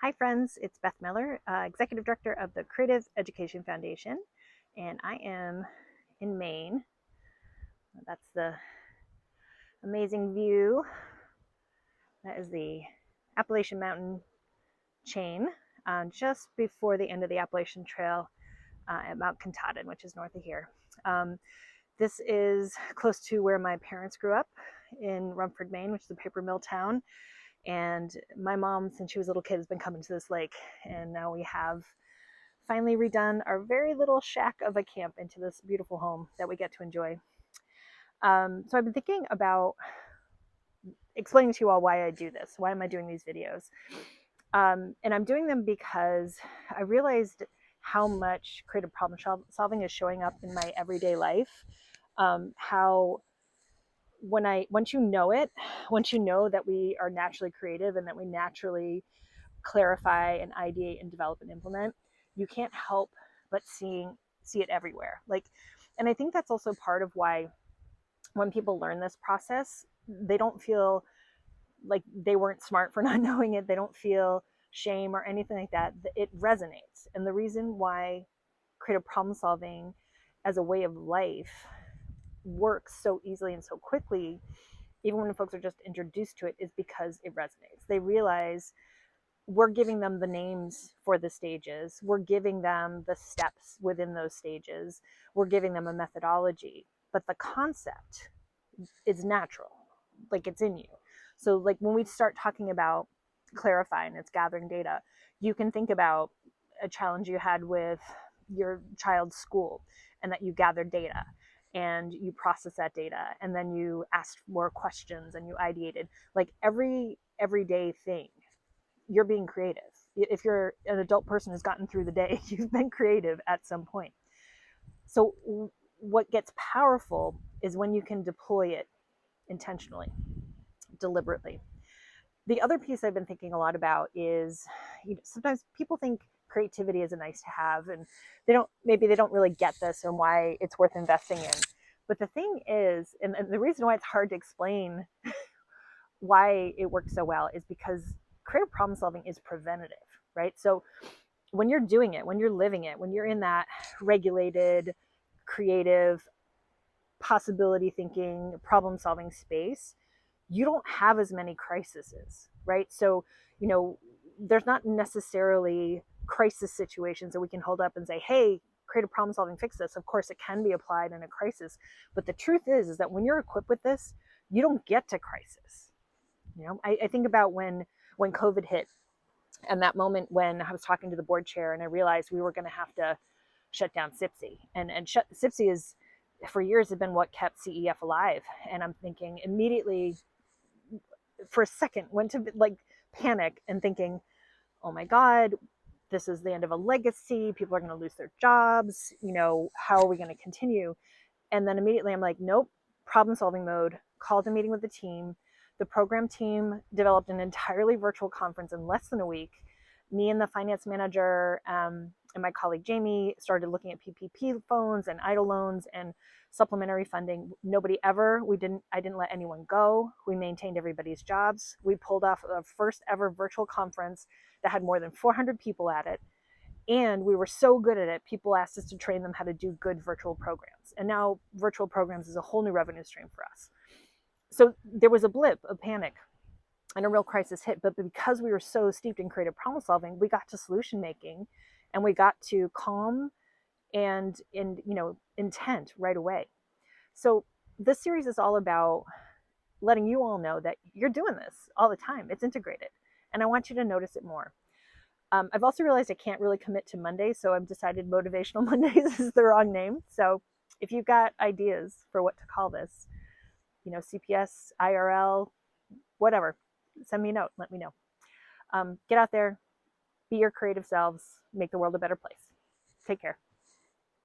Hi friends, it's Beth Miller, Executive Director of the Creative Education Foundation, and I am in Maine. That's the amazing view. That is the Appalachian Mountain chain, just before the end of the Appalachian Trail at Mount Katahdin, which is north of here. This is close to where my parents grew up in Rumford, Maine, which is a paper mill town. And my mom, since she was a little kid, has been coming to this lake, and now we have finally redone our very little shack of a camp into this beautiful home that we get to enjoy. So I've been thinking about explaining to you all why I do this. Why am I doing these videos? And I'm doing them because I realized how much creative problem solving is showing up in my everyday life. How once you know it, once you know that we are naturally creative and that we naturally clarify and ideate and develop and implement, you can't help but see it everywhere. And I think that's also part of why when people learn this process, they don't feel like they weren't smart for not knowing it. They don't feel shame or anything like that. It resonates. And the reason why creative problem solving as a way of life works so easily and so quickly, even when folks are just introduced to it, is because it resonates. They realize we're giving them the names for the stages. We're giving them the steps within those stages. We're giving them a methodology, but the concept is natural, like it's in you. So like when we start talking about clarifying, it's gathering data, you can think about a challenge you had with your child's school and that you gathered data and you process that data and then you asked more questions and you ideated. Like every everyday thing, you're being creative. If you're an adult person who's gotten through the day, you've been creative at some point. So what gets powerful is when you can deploy it intentionally, deliberately. The other piece I've been thinking a lot about is, sometimes people think creativity is a nice to have, and maybe they don't really get this and why it's worth investing in. But the thing is, and the reason why it's hard to explain why it works so well, is because creative problem solving is preventative, right? So when you're doing it, when you're living it, when you're in that regulated, creative, possibility thinking, problem solving space, you don't have as many crises, right? So, there's not necessarily crisis situations that we can hold up and say, hey, creative problem solving fix this. Of course, it can be applied in a crisis. But the truth is that when you're equipped with this, you don't get to crisis. I think about when COVID hit, and that moment when I was talking to the board chair and I realized we were going to have to shut down SIPSI. And SIPSI is, for years, had been what kept CEF alive. And I'm thinking immediately, for a second, went to like panic and thinking, oh my God, this is the end of a legacy. People are going to lose their jobs. How are we going to continue? And then immediately I'm like, nope, problem solving mode, called a meeting with the team. The program team developed an entirely virtual conference in less than a week. Me and the finance manager and my colleague Jamie started looking at PPP phones and EIDL loans and supplementary funding. I didn't let anyone go. We maintained everybody's jobs. We pulled off a first ever virtual conference that had more than 400 people at it. And we were so good at it, people asked us to train them how to do good virtual programs. And now virtual programs is a whole new revenue stream for us. So there was a blip of panic and a real crisis hit. But because we were so steeped in creative problem solving, we got to solution making and we got to calm and intent right away. So this series is all about letting you all know that you're doing this all the time. It's integrated. And I want you to notice it more. I've also realized I can't really commit to Mondays, so I've decided Motivational Mondays is the wrong name. So if you've got ideas for what to call this, CPS, IRL, whatever, send me a note, let me know. Get out there, be your creative selves, make the world a better place. Take care.